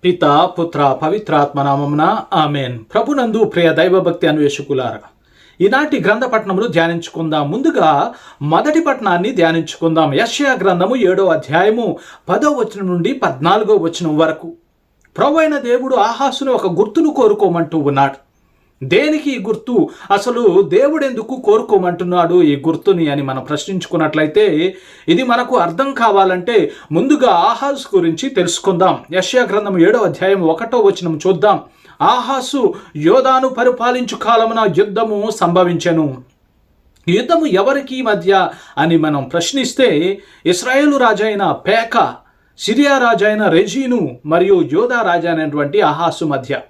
పిత పుత్ర పవిత్రాత్మ నామమున ఆమెన్. ప్రభునందు ప్రియ దైవభక్తి అన్వేషకులారా, ఈనాటి గ్రంథ పట్టణములు ధ్యానించుకుందాం. ముందుగా మొదటి పట్టణాన్ని ధ్యానించుకుందాం. యెషయా గ్రంథము 7వ అధ్యాయము 10వ వచనం నుండి 14వ వచనం వరకు. ప్రభువైన దేవుడు ఆహాసును ఒక గుర్తును కోరుకోమంటూ ఉన్నాడు. దేనికి ఈ గుర్తు? అసలు దేవుడు ఎందుకు కోరుకోమంటున్నాడు ఈ గుర్తుని అని మనం ప్రశ్నించుకున్నట్లయితే, ఇది మనకు అర్థం కావాలంటే ముందుగా ఆహాసు గురించి తెలుసుకుందాం. యెషయా గ్రంథం 7వ అధ్యాయం 1వ వచనం చూద్దాం. ఆహాసు యోధాను పరిపాలించు కాలమున యుద్ధము సంభవించెను. యుద్ధము ఎవరికి మధ్య అని మనం ప్రశ్నిస్తే, ఇశ్రాయేలు రాజైన పేక, సిరియా రాజైన రెజీను మరియు యోధా రాజైనటువంటి ఆహాసు మధ్య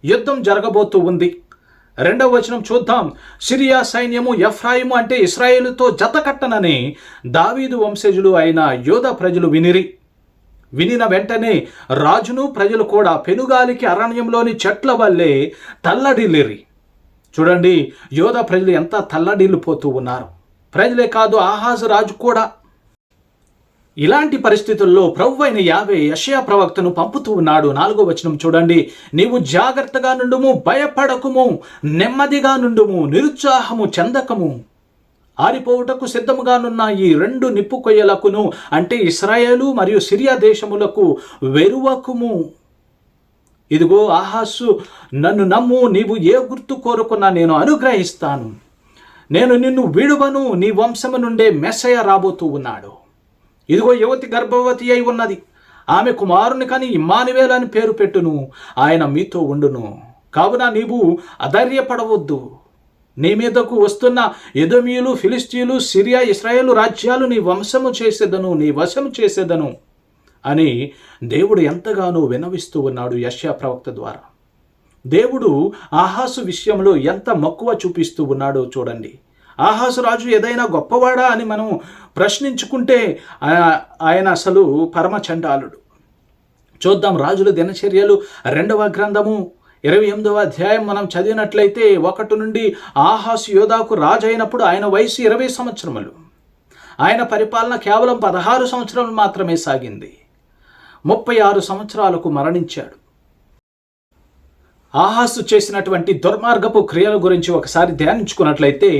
యుద్ధం జరగబోతూ ఉంది. 2వ వచనం చూద్దాం. సిరియా సైన్యము ఎఫ్రాయిము అంటే ఇశ్రాయేలుతో జతకట్టనని దావీదు వంశజులు అయిన యోధా ప్రజలు వినిన వెంటనే రాజును ప్రజలు కూడా పెనుగాలికి అరణ్యంలోని చెట్ల వల్లే తల్లడిల్లిరి. చూడండి, యోధా ప్రజలు ఎంత తల్లడిల్లిపోతూ ఉన్నారు. ప్రజలే కాదు, ఆహాజు రాజు కూడా. ఇలాంటి పరిస్థితుల్లో ప్రభువైన యావే యెషయా ప్రవక్తను పంపుతూ ఉన్నాడు. 4వ వచనం చూడండి. నీవు జాగ్రత్తగా నుండుము, భయపడకుము, నెమ్మదిగా నుండుము, నిరుత్సాహము చెందకము. ఆరిపోవుటకు సిద్ధముగానున్న ఈ 2 నిప్పు కొయ్యలకును అంటే ఇశ్రాయేలు మరియు సిరియా దేశములకు వెరువకుము. ఇదిగో ఆహాసు, నన్ను నమ్ము, నీవు ఏ గుర్తు కోరుకున్నా నేను అనుగ్రహిస్తాను. నేను నిన్ను విడువను, నీ వంశము నుండే మెస్సయ రాబోతూ ఉన్నాడు. ఇదిగో యువతి గర్భవతి అయి ఉన్నది, ఆమె కుమారుని కని ఇమ్మానువేలు అని పేరు పెట్టును, ఆయన మీతో ఉండును. కావున నీవు అధైర్యపడవద్దు. నీ మీదకు వస్తున్న ఎదోమీయులు, ఫిలిస్తీయులు, సిరియా, ఇశ్రాయేలు రాజ్యాలు నీ వంశము చేసేదను, నీ వశము చేసేదను అని దేవుడు ఎంతగానో విన్నవిస్తూ ఉన్నాడు యెషయా ప్రవక్త ద్వారా. దేవుడు ఆహాసు విషయంలో ఎంత మక్కువ చూపిస్తూ ఉన్నాడో చూడండి. ఆహాసు రాజు ఏదైనా గొప్పవాడా అని మనం ప్రశ్నించుకుంటే ఆయన అసలు పరమచండాలుడు. చూద్దాం. రాజుల దినచర్యలు 2వ గ్రంథము 28వ అధ్యాయం మనం చదివినట్లయితే 1 నుండి ఆహాసు యోధాకు రాజు అయినప్పుడు ఆయన వయసు 20 సంవత్సరములు. ఆయన పరిపాలన కేవలం 16 సంవత్సరాలు మాత్రమే సాగింది. 36 సంవత్సరాలకు మరణించాడు. ఆహాసు చేసినటువంటి దుర్మార్గపు క్రియల గురించి ఒకసారి ధ్యానించుకున్నట్లయితే,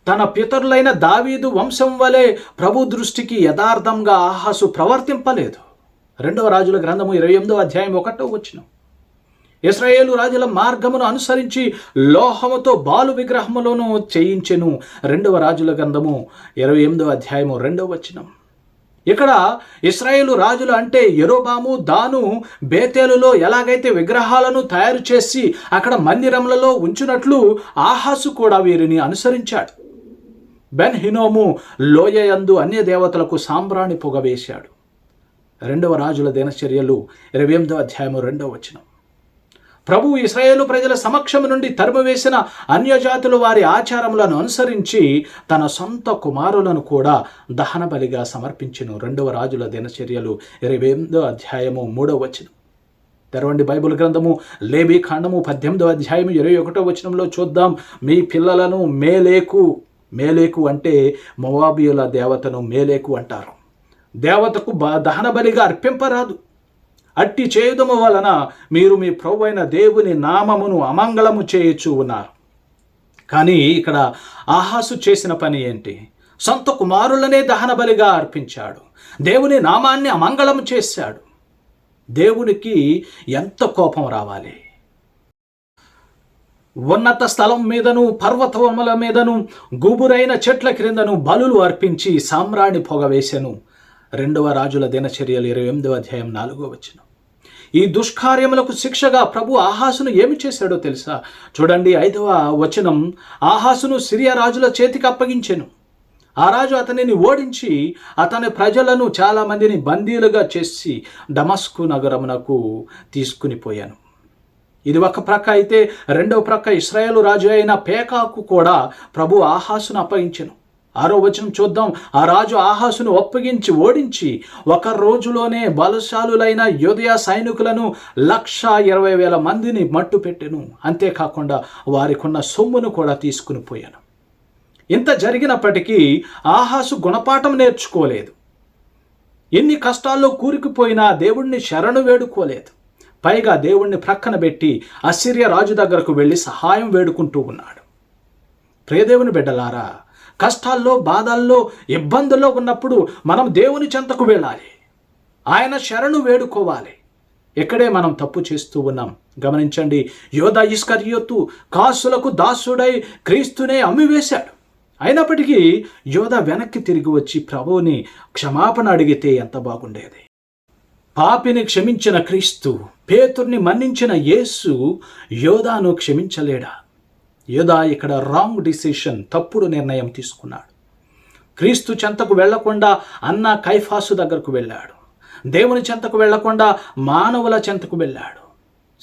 తన పితరులైన దావీదు వంశం వలె ప్రభు దృష్టికి యథార్థంగా ఆహాసు ప్రవర్తింపలేదు. 2వ రాజుల గ్రంథము 28వ అధ్యాయం 1వ వచనం. ఇశ్రాయేలు రాజుల మార్గమును అనుసరించి లోహముతో బాలు విగ్రహములను చేయించెను. 2వ రాజుల గ్రంథము 28వ అధ్యాయము 2వ వచనం. ఇక్కడ ఇశ్రాయేలు రాజులు అంటే యెరోబాము, దాను, బేతేలులో ఎలాగైతే విగ్రహాలను తయారు చేసి అక్కడ మందిరములలో ఉంచినట్లు ఆహాసు కూడా వీరిని అనుసరించాడు. బెన్ హినోము లోయయందు అన్య దేవతలకు సాంబ్రాణి పొగ వేశాడు. 2వ రాజుల దినచర్యలు 28వ అధ్యాయము 2వ వచనం. ప్రభు ఇశ్రాయేలు ప్రజల సమక్షము నుండి తరిమివేసిన అన్యజాతులు వారి ఆచారములను అనుసరించి తన సొంత కుమారులను కూడా దహన బలిగా సమర్పించెను. 2వ రాజుల దినచర్యలు 28వ అధ్యాయము 3వ వచనం. తెరవండి బైబిల్ గ్రంథము లేవి కాండము 18వ అధ్యాయము 21వ వచనంలో చూద్దాం. మీ పిల్లలను మేలేకు అంటే మోవాబీయుల దేవతను మేలేకు అంటారు. దేవతకు దహన బలిగా అర్పింపరాదు. అట్టి చేయుదము వలన మీరు మీ ప్రభువైన దేవుని నామమును అమంగళము చేయుచు ఉన్నారు. కానీ ఇక్కడ ఆహాసు చేసిన పని ఏంటి? సొంత కుమారులనే దహన బలిగా అర్పించాడు. దేవుని నామాన్ని అమంగళము చేశాడు. దేవునికి ఎంత కోపం రావాలి! ఉన్నత స్థలం మీదను, పర్వతముల మీదను, గుబురైన చెట్ల క్రిందను బలులు అర్పించి సామ్రాణి పొగ వేసెను. 2వ రాజుల దినచర్యలు 28వ అధ్యాయం 4వ వచనం. ఈ దుష్కార్యములకు శిక్షగా ప్రభు ఆహాసును ఏమి చేశాడో తెలుసా? చూడండి 5వ వచనం. ఆహాసును సిరియా రాజుల చేతికి అప్పగించెను. ఆ రాజు అతనిని ఓడించి అతని ప్రజలను చాలామందిని బందీలుగా చేసి దమస్కు నగరమునకు తీసుకుని పోయాను. ఇది ఒక ప్రక్క అయితే, 2వ ప్రక్క ఇశ్రాయేలు రాజు అయిన పేకాకు కూడా ప్రభు ఆహాసును అప్పగించెను. 6వ వచనం చూద్దాం. ఆ రాజు ఆహాసును ఒప్పగించి ఓడించి 1 రోజులోనే బలశాలులైన యోధయ సైనికులను 120,000 మందిని మట్టు పెట్టెను. అంతేకాకుండా వారికున్న సొమ్మును కూడా తీసుకుని పోయాను. ఇంత జరిగినప్పటికీ ఆహాసు గుణపాఠం నేర్చుకోలేదు. ఎన్ని కష్టాల్లో కూరుకుపోయినా దేవుణ్ణి శరణు వేడుకోలేదు. పైగా దేవుణ్ణి ప్రక్కన పెట్టి అసిరియా రాజు దగ్గరకు వెళ్ళి సహాయం వేడుకుంటూ ఉన్నాడు. ప్రియదేవుని బిడ్డలారా, కష్టాల్లో, బాధల్లో, ఇబ్బందుల్లో ఉన్నప్పుడు మనం దేవుని చెంతకు వెళ్ళాలి. ఆయన శరణు వేడుకోవాలి. ఇక్కడే మనం తప్పు చేస్తూ ఉన్నాం. గమనించండి, యోధా ఇస్కరియోతు కాసులకు దాసుడై క్రీస్తునే అమ్మివేశాడు. అయినప్పటికీ యోధా వెనక్కి తిరిగి వచ్చి ప్రభువుని క్షమాపణ అడిగితే ఎంత బాగుండేది. పాపిని క్షమించిన క్రీస్తు, పేతుర్ని మన్నించిన యేసు యోధాను క్షమించలేడా? యోధా ఇక్కడ రాంగ్ డిసిషన్, తప్పుడు నిర్ణయం తీసుకున్నాడు. క్రీస్తు చెంతకు వెళ్లకుండా అన్న కైఫాసు దగ్గరకు వెళ్ళాడు. దేవుని చెంతకు వెళ్లకుండా మానవుల చెంతకు వెళ్ళాడు.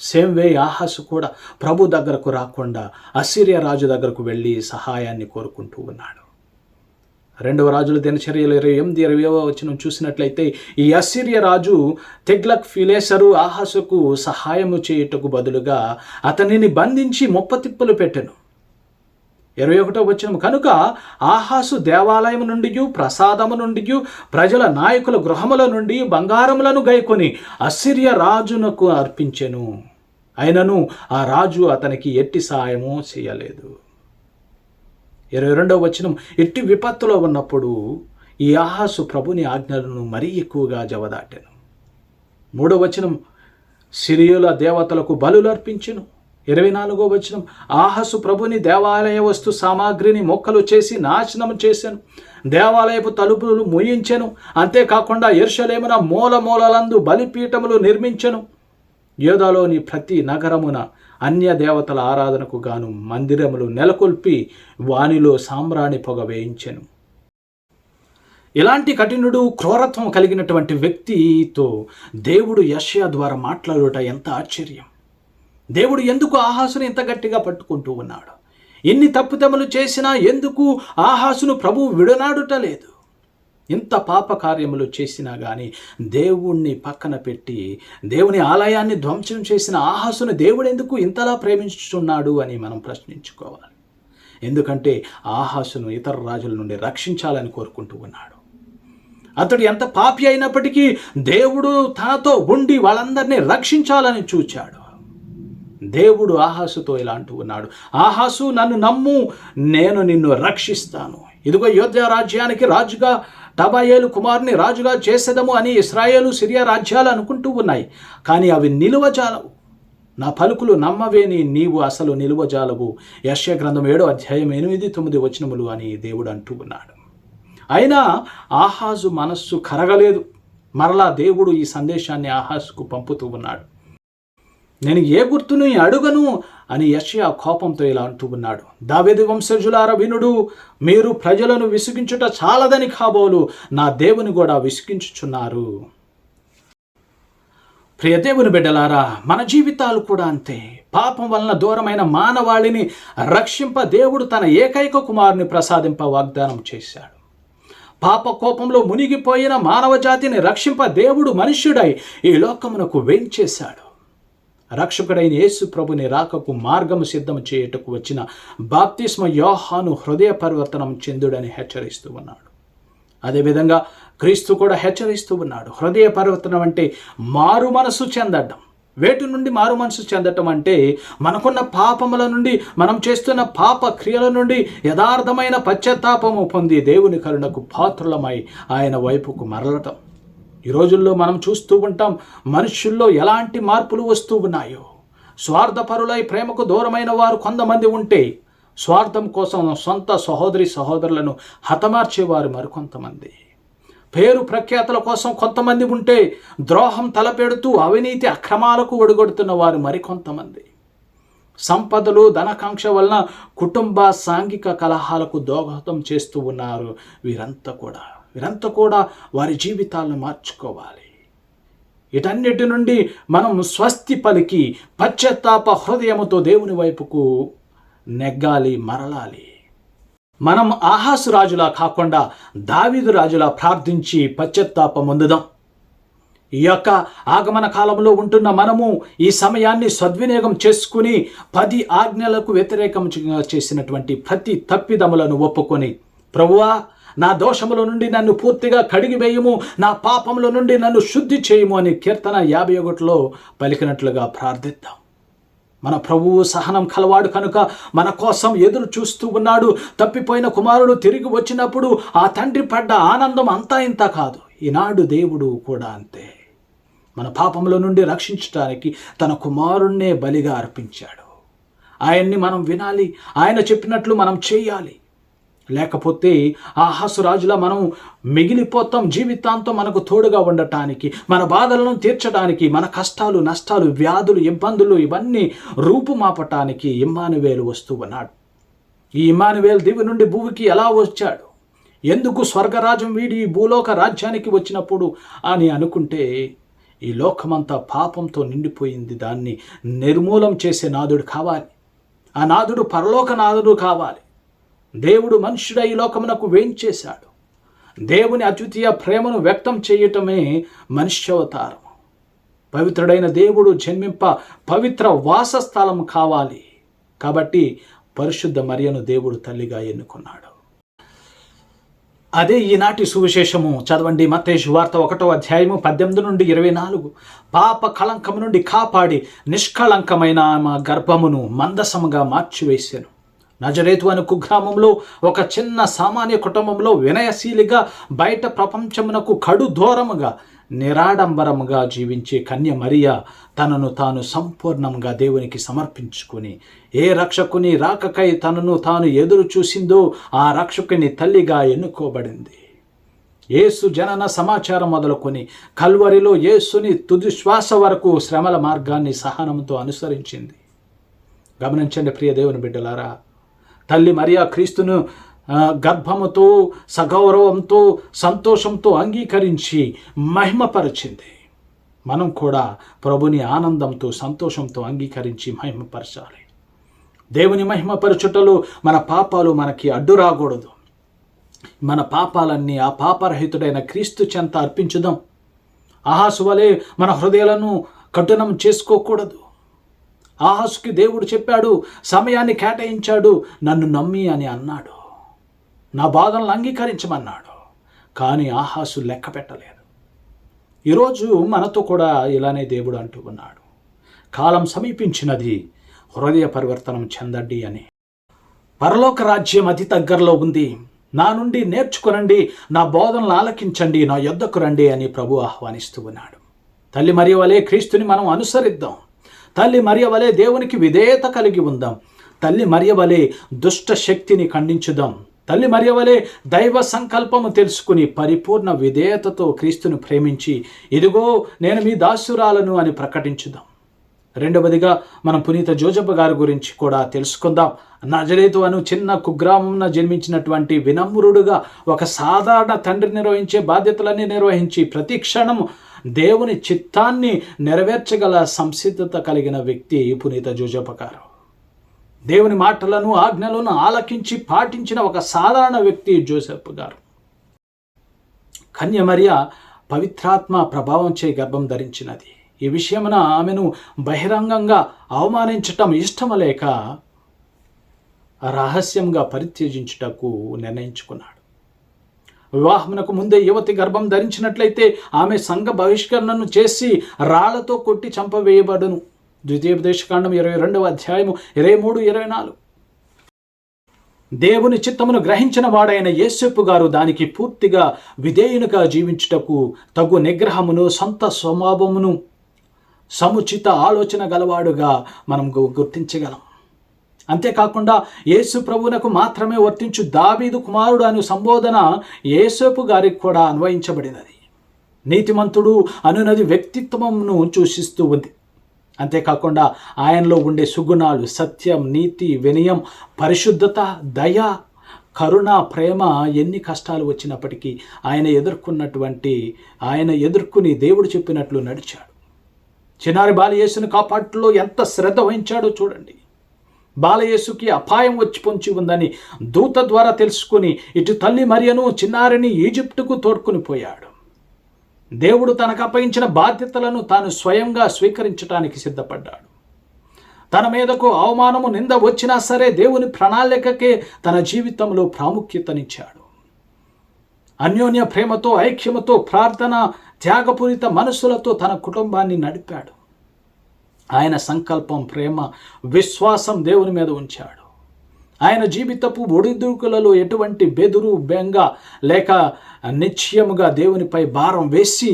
సేమ్ వే ఆహాసు కూడా ప్రభు దగ్గరకు రాకుండా అసిరియా రాజు దగ్గరకు వెళ్ళి సహాయాన్ని కోరుకుంటూ ఉన్నాడు. 2వ రాజుల దినచర్యలు 28-20వ వచనం చూసినట్లయితే ఈ అసిరియా రాజు తిగ్లత్ పిలేసరు ఆహాసుకు సహాయము చేయుటకు బదులుగా అతనిని బంధించి ముప్పతిప్పులు పెట్టెను. 21వ వచనం, కనుక ఆహాసు దేవాలయము నుండి, ప్రసాదము నుండి, ప్రజల నాయకుల గృహముల నుండి బంగారములను గైకొని అసిరియా రాజునకు అర్పించెను. అయినను ఆ రాజు అతనికి ఎట్టి సాయము చేయలేదు. 22వ వచనం, ఎట్టి విపత్తులో ఉన్నప్పుడు ఈ ఆహాసు ప్రభుని ఆజ్ఞలను మరీ ఎక్కువగా జవదాటెను. 3వ వచనం, సిరియుల దేవతలకు బలులు అర్పించెను. 24వ వచనం, ఆహాసు ప్రభుని దేవాలయ వస్తు సామాగ్రిని మొక్కలు చేసి నాశనం చేశాను, దేవాలయపు తలుపులు మూయించెను. అంతేకాకుండా యెరూషలేమున మూలలందు బలిపీఠములు నిర్మించెను. యోధాలోని ప్రతి నగరమున అన్య దేవతల ఆరాధనకు గాను మందిరములు నెలకొల్పి వానిలో సాంబ్రాణి పొగ వేయించెను. ఇలాంటి కఠినుడు, క్రూరత్వం కలిగినటువంటి వ్యక్తితో దేవుడు యెషయా ద్వారా మాట్లాడుట ఎంత ఆశ్చర్యం. దేవుడు ఎందుకు ఆహాసును ఇంత గట్టిగా పట్టుకుంటూ ఉన్నాడు? ఎన్ని తప్పుదములు చేసినా ఎందుకు ఆహాసును ప్రభువు విడనాడుట లేదు? ఇంత పాప కార్యములు చేసినా కానీ దేవుణ్ణి పక్కన పెట్టి దేవుని ఆలయాన్ని ధ్వంసం చేసిన ఆహాసును దేవుడు ఎందుకు ఇంతలా ప్రేమించుతున్నాడు అని మనం ప్రశ్నించుకోవాలి. ఎందుకంటే ఆహాసును ఇతర రాజుల నుండి రక్షించాలని కోరుకుంటూ ఉన్నాడు. అతడు ఎంత పాపి అయినప్పటికీ దేవుడు తనతో ఉండి వాళ్ళందరినీ రక్షించాలని చూచాడు. దేవుడు ఆహాసుతో ఇలా అంటూ ఉన్నాడు, ఆహాసు నన్ను నమ్ము, నేను నిన్ను రక్షిస్తాను. ఇదిగో యోధా రాజ్యానికి రాజుగా టబాయేలు కుమారుని రాజుగా చేసేదము అని ఇశ్రాయేలు, సిరియా రాజ్యాలు అనుకుంటూ ఉన్నాయి. కానీ అవి నిలువజాలవు. నా పలుకులు నమ్మవేని నీవు అసలు నిలువజాలవు. యెషయా గ్రంథం 7వ అధ్యాయం 8-9 వచనములు అని దేవుడు అంటూ ఉన్నాడు. అయినా ఆహాజు మనస్సు కరగలేదు. మరలా దేవుడు ఈ సందేశాన్ని ఆహాజుకు పంపుతూ ఉన్నాడు. నేను ఏ గుర్తును అడుగను అని యెషయా కోపంతో ఇలా అంటూ ఉన్నాడు, దావీదు వంశజులార వినుడు, మీరు ప్రజలను విసిగించుట చాలదని కాబోలు నా దేవుని కూడా విసిగించుచున్నారు. ప్రియ దేవుని బిడ్డలారా, మన జీవితాలు కూడా అంతే. పాపం వలన దూరమైన మానవాళిని రక్షింప దేవుడు తన ఏకైక కుమారుని ప్రసాదింప వాగ్దానం చేశాడు. పాప కోపంలో మునిగిపోయిన మానవ జాతిని రక్షింప దేవుడు మనుష్యుడై ఈ లోకమునకు వేంచేశాడు. రక్షకుడైన యేసు ప్రభుని రాకకు మార్గము సిద్ధం చేయుటకు వచ్చిన బాప్తిస్మ యోహాను హృదయ పరివర్తనం చెందుడని హెచ్చరిస్తూ ఉన్నాడు. అదేవిధంగా క్రీస్తు కూడా హెచ్చరిస్తూ ఉన్నాడు. హృదయ పరివర్తనం అంటే మారు మనసు చెందడం. వేటి నుండి మారు మనసు చెందటం అంటే మనకున్న పాపముల నుండి, మనం చేస్తున్న పాప క్రియల నుండి యథార్థమైన పశ్చాత్తాపము పొంది దేవుని కరుణకు పాత్రులమై ఆయన వైపుకు మరలటం. ఈ రోజుల్లో మనం చూస్తూ ఉంటాం, మనుషుల్లో ఎలాంటి మార్పులు వస్తూ ఉన్నాయో. స్వార్థపరులై ప్రేమకు దూరమైన వారు కొంతమంది ఉంటే, స్వార్థం కోసం సొంత సహోదరులను హతమార్చేవారు మరికొంతమంది. పేరు ప్రఖ్యాతుల కోసం కొంతమంది ఉంటే, ద్రోహం తలపెడుతూ అవినీతి అక్రమాలకు ఒడిగొడుతున్న వారు మరికొంతమంది. సంపదలు, ధనకాంక్ష వలన కుటుంబ సాంఘిక కలహాలకు దోహదం చేస్తూ ఉన్నారు. వీరంతా కూడా వారి జీవితాలను మార్చుకోవాలి. వీటన్నిటి నుండి మనం స్వస్తి పలికి పశ్చాత్తాప హృదయముతో దేవుని వైపుకు నెగ్గాలి, మరలాలి. మనం ఆహాసు రాజులా కాకుండా దావీదు రాజులా ప్రార్థించి పశ్చాత్తాపం పొందుదాం. ఈ యొక్క ఆగమన కాలంలో ఉంటున్న మనము ఈ సమయాన్ని సద్వినియోగం చేసుకుని 10 ఆజ్ఞలకు వ్యతిరేకంగా చేసినటువంటి ప్రతి తప్పిదములను ఒప్పుకొని, ప్రభువా నా దోషముల నుండి నన్ను పూర్తిగా కడిగివేయము, నా పాపముల నుండి నన్ను శుద్ధి చేయము అని కీర్తన 51లో పలికినట్లుగా ప్రార్థిద్దాం. మన ప్రభువు సహనం కలవాడు కనుక మన కోసం ఎదురు చూస్తూ ఉన్నాడు. తప్పిపోయిన కుమారుడు తిరిగి వచ్చినప్పుడు ఆ తండ్రి పడ్డ ఆనందం అంతా ఇంత కాదు. ఈనాడు దేవుడు కూడా అంతే. మన పాపముల నుండి రక్షించడానికి తన కుమారుణ్ణే బలిగా అర్పించాడు. ఆయన్ని మనం వినాలి, ఆయన చెప్పినట్లు మనం చేయాలి. లేకపోతే ఆహాసు రాజులా మనం మిగిలిపోతాం. జీవితాంతం మనకు తోడుగా ఉండటానికి, మన బాధలను తీర్చడానికి, మన కష్టాలు, నష్టాలు, వ్యాధులు, ఇబ్బందులు ఇవన్నీ రూపుమాపటానికి ఇమ్మానువేలు వస్తూ ఉన్నాడు. ఈ ఇమ్మానువేలు దివి నుండి భూమికి ఎలా వచ్చాడు, ఎందుకు స్వర్గరాజ్యం వీడి భూలోక రాజ్యానికి వచ్చినప్పుడు అని అనుకుంటే, ఈ లోకమంతా పాపంతో నిండిపోయింది. దాన్ని నిర్మూలం చేసే నాదుడు కావాలి. ఆ నాదుడు పరలోక నాదుడు కావాలి. దేవుడు మనుష్యుడై ఈ లోకమునకు వేంచేశాడు. దేవుని అద్వితీయ ప్రేమను వ్యక్తం చేయటమే మనుష్యావతారం. పవిత్రుడైన దేవుడు జన్మింప పవిత్ర వాసస్థలం కావాలి. కాబట్టి పరిశుద్ధ మరియను దేవుడు తల్లిగా ఎన్నుకున్నాడు. అదే ఈనాటి సువిశేషము. చదవండి. మత్తయి సువార్త 1వ అధ్యాయము 18 నుండి 24. పాప కళంకము నుండి కాపాడి నిష్కళంకమైన ఆమె గర్భమును మందసముగా మార్చివేశాను. నజరేతు అను కుగ్రామంలో ఒక చిన్న సామాన్య కుటుంబంలో వినయశీలిగా బయట ప్రపంచమునకు కడు దూరముగా నిరాడంబరముగా జీవించే కన్య మరియ తనను తాను సంపూర్ణంగా దేవునికి సమర్పించుకుని ఏ రక్షకుని రాకకై తనను తాను ఎదురు చూసిందో ఆ రక్షకుని తల్లిగా ఎన్నుకోబడింది. యేసు జనన సమాచారం మొదలుకొని కల్వరిలో యేసుని తుది శ్వాస వరకు శ్రమల మార్గాన్ని సహనంతో అనుసరించింది. గమనించండి ప్రియ దేవుని బిడ్డలారా, తల్లి మరియా క్రీస్తును గర్భముతో, సగౌరవంతో, సంతోషంతో అంగీకరించి మహిమపరిచింది. మనం కూడా ప్రభుని ఆనందంతో, సంతోషంతో అంగీకరించి మహిమపరచాలి. దేవుని మహిమపరచుటలో మన పాపాలు మనకి అడ్డు రాకూడదు. మన పాపాలన్నీ ఆ పాపరహితుడైన క్రీస్తు చెంత అర్పించుదాం. ఆహాసు వలె మన హృదయాలను కఠినం చేసుకోకూడదు. ఆహాసుకి దేవుడు చెప్పాడు, సమయాన్ని కేటాయించాడు, నన్ను నమ్మి అని అన్నాడు, నా బాధలను అంగీకరించమన్నాడు. కానీ ఆహాసు లెక్క పెట్టలేదు. ఈరోజు మనతో కూడా ఇలానే దేవుడు అంటూ ఉన్నాడు, కాలం సమీపించినది, హృదయ పరివర్తనం చెందండి అని. పరలోక రాజ్యం అతి దగ్గరలో ఉంది, నా నుండి నేర్చుకునండి, నా బోధనలు ఆలకించండి, నా యొద్దకు రండి అని ప్రభు ఆహ్వానిస్తూ ఉన్నాడు. తల్లి మరియ వలె క్రీస్తుని మనం అనుసరిద్దాం. తల్లి మరియ వలె దేవునికి విధేయత కలిగి ఉందాం. తల్లి మరియ వలె దుష్ట శక్తిని ఖండించుదాం. తల్లి మరియ వలె దైవ సంకల్పము తెలుసుకుని పరిపూర్ణ విధేయతతో క్రీస్తును ప్రేమించి, ఇదిగో నేను మీ దాసురాలను అని ప్రకటించుదాం. రెండవదిగా మనం పునీత జోజప్ప గారి గురించి కూడా తెలుసుకుందాం. నజరేతు అను చిన్న కుగ్రామంలో జన్మించినటువంటి వినమ్రుడుగా ఒక సాధారణ తండ్రి నిర్వహించే బాధ్యతలన్నీ నిర్వహించి ప్రతి క్షణము దేవుని చిత్తాన్ని నెరవేర్చగల సంసిద్ధత కలిగిన వ్యక్తి పునీత జోజప్ప గారు. దేవుని మాటలను, ఆజ్ఞలను ఆలకించి పాటించిన ఒక సాధారణ వ్యక్తి జోసెఫ్ గారు. కన్య మరియ పవిత్రాత్మ ప్రభావం చే గర్భం ధరించినది. ఈ విషయమున ఆమెను బహిరంగంగా అవమానించటం ఇష్టమలేక రహస్యంగా పరిత్యజించుటకు నిర్ణయించుకున్నాడు. వివాహమునకు ముందే యువతి గర్భం ధరించినట్లయితే ఆమె సంఘ బహిష్కరణను చేసి రాళ్లతో కొట్టి చంపవేయబడును. ద్వితీయోపదేశకాండం 22వ అధ్యాయము 23-24. దేవుని చిత్తమును గ్రహించిన వాడైన యేసేపు గారు దానికి పూర్తిగా విధేయునిగా జీవించుటకు తగు నిగ్రహమును, సొంత స్వభావమును, సముచిత ఆలోచన గలవాడుగా మనం గుర్తించగలం. అంతేకాకుండా యేసు ప్రభువునకు మాత్రమే వర్తించు దావీదు కుమారుడు అను సంబోధన యేసేపు గారికి కూడా అన్వయించబడినది. నీతిమంతుడు అనునది వ్యక్తిత్వమును సూచిస్తూ ఉంది. అంతేకాకుండా ఆయనలో ఉండే సుగుణాలు సత్యం, నీతి, వినయం, పరిశుద్ధత, దయ, కరుణ, ప్రేమ ఎన్ని కష్టాలు వచ్చినప్పటికీ ఆయన ఎదుర్కొని దేవుడు చెప్పినట్లు నడిచాడు. చిన్నారి బాలయేసును కాపాటులో ఎంత శ్రద్ధ వహించాడో చూడండి. బాలయేసుకి అపాయం వచ్చి పొంచి ఉందని దూత ద్వారా తెలుసుకుని ఇటు తల్లి మరియను, చిన్నారిని ఈజిప్టుకు తోడ్కొని పోయాడు. దేవుడు తనకు అప్పగించిన బాధ్యతలను తాను స్వయంగా స్వీకరించడానికి సిద్ధపడ్డాడు. తన మీదకు అవమానము, నింద వచ్చినా సరే దేవుని ప్రణాళికకే తన జీవితంలో ప్రాముఖ్యతనిచ్చాడు. అన్యోన్య ప్రేమతో, ఐక్యమతో, ప్రార్థన, త్యాగపూరిత మనస్సులతో తన కుటుంబాన్ని నడిపాడు. ఆయన సంకల్పం, ప్రేమ, విశ్వాసం దేవుని మీద ఉంచాడు. ఆయన జీవితపు ఒడిదుడుకులలో ఎటువంటి బెదురు, బెంగ లేక నిశ్చయముగా దేవునిపై భారం వేసి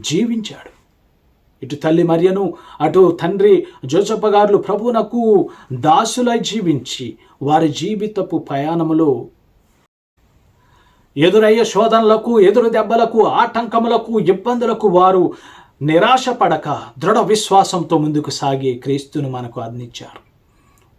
జీవించాడు. ఇటు తల్లి మరియను, అటు తండ్రి జోసెఫ్ గారు ప్రభువునకు దాసులై జీవించి వారి జీవితపు ప్రయాణములో ఎదురయ్యే శోధనలకు, ఎదురు దెబ్బలకు, ఆటంకములకు, ఇబ్బందులకు వారు నిరాశపడక దృఢ విశ్వాసంతో ముందుకు సాగి క్రీస్తును మనకు అందించారు.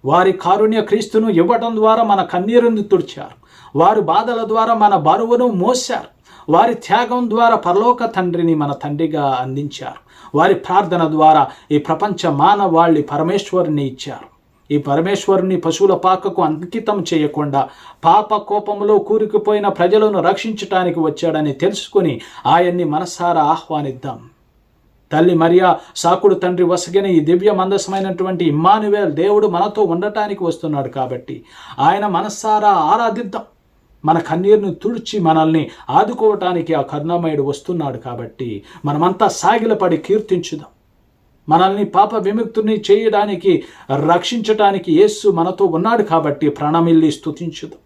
వారి కారుణ్య క్రీస్తును ఇవ్వడం ద్వారా మన కన్నీరుని తుడిచారు. వారి బాధల ద్వారా మన బరువును మోశారు. వారి త్యాగం ద్వారా పరలోక తండ్రిని మన తండ్రిగా అందించారు. వారి ప్రార్థన ద్వారా ఈ ప్రపంచ మానవాళి పరమేశ్వరుని ఇచ్చారు. ఈ పరమేశ్వరుని పశువుల పాకకు అంకితం చేయకుండా పాప కోపంలో కూరుకుపోయిన ప్రజలను రక్షించటానికి వచ్చాడని తెలుసుకొని ఆయన్ని మనసారా ఆహ్వానిద్దాం. తల్లి మరియా, సాకుడు తండ్రి వసగిన ఈ దివ్య మందసమైనటువంటి ఇమ్మానువేల్ దేవుడు మనతో ఉండటానికి వస్తున్నాడు కాబట్టి ఆయన మనసారా ఆరాధిద్దాం. మన కన్నీరును తుడిచి మనల్ని ఆదుకోవటానికి ఆ కరుణామయుడు వస్తున్నాడు కాబట్టి మనమంతా సాగిలపడి కీర్తించుదాం. మనల్ని పాప విముక్తుని చేయడానికి, రక్షించటానికి యేసు మనతో ఉన్నాడు కాబట్టి ప్రాణమిల్లి స్తుతించుదాం.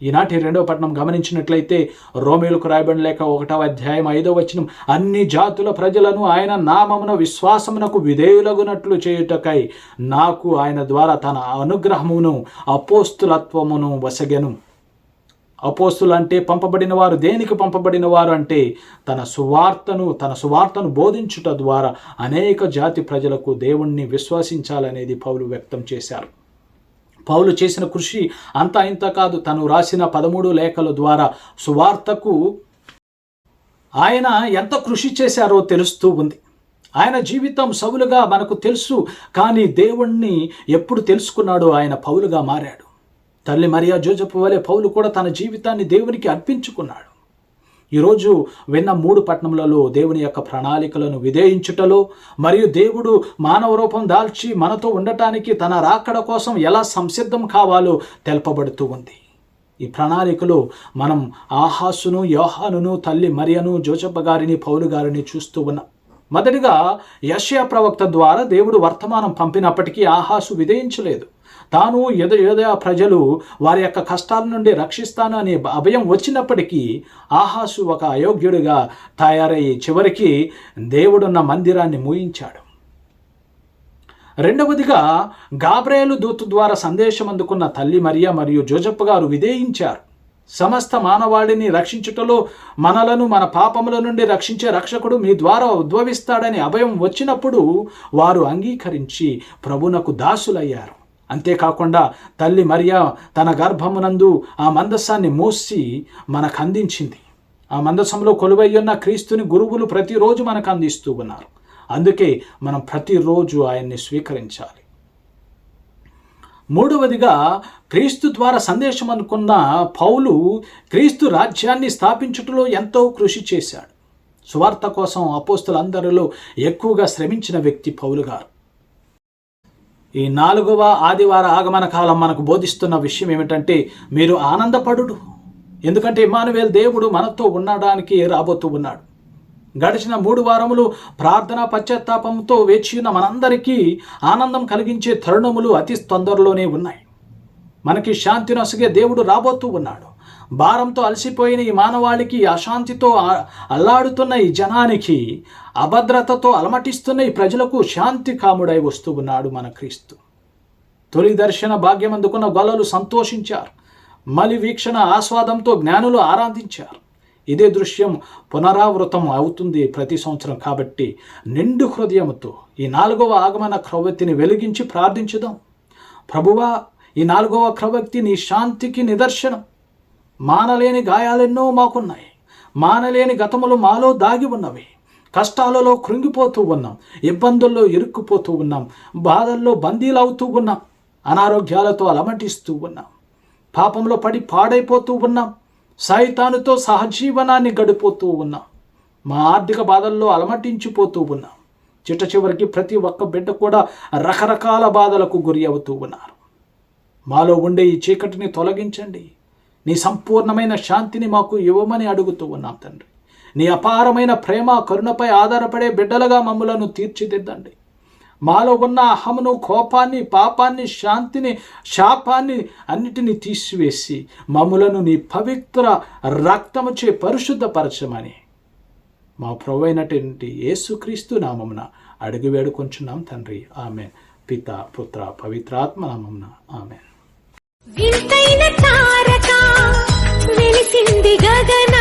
ఈనాటి 2వ పట్టణం గమనించినట్లయితే రోమేలకు రాయబడిన లేఖ 1వ అధ్యాయం 5వ వచనం, అన్ని జాతుల ప్రజలను ఆయన నామమున విశ్వాసమునకు విధేయులగునట్లు చేయుటకై నాకు ఆయన ద్వారా తన అనుగ్రహమును అపోస్తులత్వమును వసగెను. అపోస్తులు అంటే పంపబడిన వారు. దేనికి పంపబడిన వారు అంటే తన సువార్తను బోధించుట ద్వారా అనేక జాతి ప్రజలకు దేవుణ్ణి విశ్వసించాలనేది పౌలు వ్యక్తం చేశారు. పౌలు చేసిన కృషి అంతా ఇంత కాదు. తను రాసిన 13 లేఖల ద్వారా సువార్తకు ఆయన ఎంత కృషి చేశారో తెలుస్తూ ఉంది. ఆయన జీవితం సౌలుగా మనకు తెలుసు, కానీ దేవుణ్ణి ఎప్పుడు తెలుసుకున్నాడో ఆయన పౌలుగా మారాడు. తల్లి మరియా, జోసెఫ్ వలె పౌలు కూడా తన జీవితాన్ని దేవునికి అర్పించుకున్నాడు. ఈరోజు విన్న 3 పట్టణములలో దేవుని యొక్క ప్రణాళికలను విధేయించుటలో మరియు దేవుడు మానవ రూపం దాల్చి మనతో ఉండటానికి తన రాకడ కోసం ఎలా సంసిద్ధం కావాలో తెలపబడుతూ ఉంది. ఈ ప్రణాళికలో మనం ఆహాసును, యోహానును, తల్లి మరియను, జోసెఫ్ గారిని, పౌలు గారిని చూస్తూ ఉన్నాం. మొదటిగా యెషయా ప్రవక్త ద్వారా దేవుడు వర్తమానం పంపినప్పటికీ ఆహాసు విధేయించలేదు. తాను యూదయ ప్రజలు వారి యొక్క కష్టాల నుండి రక్షిస్తాను అనే అభయం వచ్చినప్పటికీ ఆహాసు ఒక అయోగ్యుడిగా తయారయ్యి చివరికి దేవుడున్న మందిరాన్ని మూయించాడు. రెండవదిగా గాబ్రియేలు దూత ద్వారా సందేశం అందుకున్న తల్లి మరియా మరియు జోసెఫ్ గారు విధేయించారు. సమస్త మానవాళిని రక్షించుటలో మనలను మన పాపముల నుండి రక్షించే రక్షకుడు మీ ద్వారా ఉద్భవిస్తాడని అభయం వచ్చినప్పుడు వారు అంగీకరించి ప్రభునకు దాసులయ్యారు. అంతేకాకుండా తల్లి మరియా తన గర్భమునందు ఆ మందసాన్ని మోసి మనకు అందించింది. ఆ మందసంలో కొలువయ్యున్న క్రీస్తుని గురువులు ప్రతిరోజు మనకు అందిస్తూ ఉన్నారు. అందుకే మనం ప్రతిరోజు ఆయన్ని స్వీకరించాలి. మూడవదిగా క్రీస్తు ద్వారా సందేశం అనుకున్న పౌలు క్రీస్తు రాజ్యాన్ని స్థాపించుటలో ఎంతో కృషి చేశాడు. సువార్త కోసం అపోస్తులందరిలో ఎక్కువగా శ్రమించిన వ్యక్తి పౌలు గారు. ఈ 4వ ఆదివార ఆగమన కాలం మనకు బోధిస్తున్న విషయం ఏమిటంటే మీరు ఆనందపడుడు, ఎందుకంటే ఇమ్మానువేల్ దేవుడు మనతో ఉండడానికి రాబోతూ ఉన్నాడు. గడిచిన 3 వారములు ప్రార్థన పశ్చాత్తాపంతో వేచియున్న మనందరికీ ఆనందం కలిగించే తరుణములు అతి తొందరలోనే ఉన్నాయి. మనకి శాంతి నొసగే దేవుడు రాబోతూ ఉన్నాడు. భారంతో అలసిపోయిన ఈ మానవాళికి, అశాంతితో అల్లాడుతున్న ఈ జనానికి, అభద్రతతో అలమటిస్తున్న ఈ ప్రజలకు శాంతి కాముడై వస్తూ ఉన్నాడు మన క్రీస్తు. తొలి దర్శన భాగ్యం అందుకున్న గొల్లలు సంతోషించారు. మలి వీక్షణ ఆస్వాదంతో జ్ఞానులు ఆరాధించారు. ఇదే దృశ్యం పునరావృతం అవుతుంది ప్రతి సంవత్సరం. కాబట్టి నిండు హృదయముతో ఈ 4వ ఆగమన క్రొవ్వొత్తిని వెలిగించి ప్రార్థించుదాం. ప్రభువా, ఈ 4వ క్రొవ్వొత్తి నీ శాంతికి నిదర్శనం. మానలేని గాయాలెన్నో మాకున్నాయి. మానలేని గతములు మాలో దాగి ఉన్నవి. కష్టాలలో కృంగిపోతూ ఉన్నాం. ఇబ్బందుల్లో ఇరుక్కుపోతూ ఉన్నాం. బాధల్లో బందీలవుతూ ఉన్నాం. అనారోగ్యాలతో అలమటిస్తూ ఉన్నాం. పాపంలో పడి పాడైపోతూ ఉన్నాం. సైతానుతో సహజీవనాన్ని గడిపోతూ ఉన్నాం. మా ఆర్థిక బాధల్లో అలమటించిపోతూ ఉన్నాం. చివరికి ప్రతి ఒక్క బిడ్డ కూడా రకరకాల బాధలకు గురి అవుతూ ఉన్నారు. మాలో ఉండే ఈ చీకటిని తొలగించండి. నీ సంపూర్ణమైన శాంతిని మాకు ఇవ్వమని అడుగుతూ ఉన్నాం తండ్రి. నీ అపారమైన ప్రేమ కరుణపై ఆధారపడే బిడ్డలుగా మమ్ములను తీర్చిదిద్దండి. మాలో ఉన్న అహమును, కోపాన్ని, పాపాన్ని, శాంతిని, శాపాన్ని అన్నిటినీ తీసివేసి మమ్ములను నీ పవిత్ర రక్తముచే పరిశుద్ధపరచమని మా ప్రభువైనటువంటి యేసుక్రీస్తు నామమున అడిగి వేడుకొంచున్నాం తండ్రి. ఆమేన్. పిత, పుత్ర, పవిత్రాత్మ నామమున ఆమేన్. వింతైన తారక వెలిసింది గగన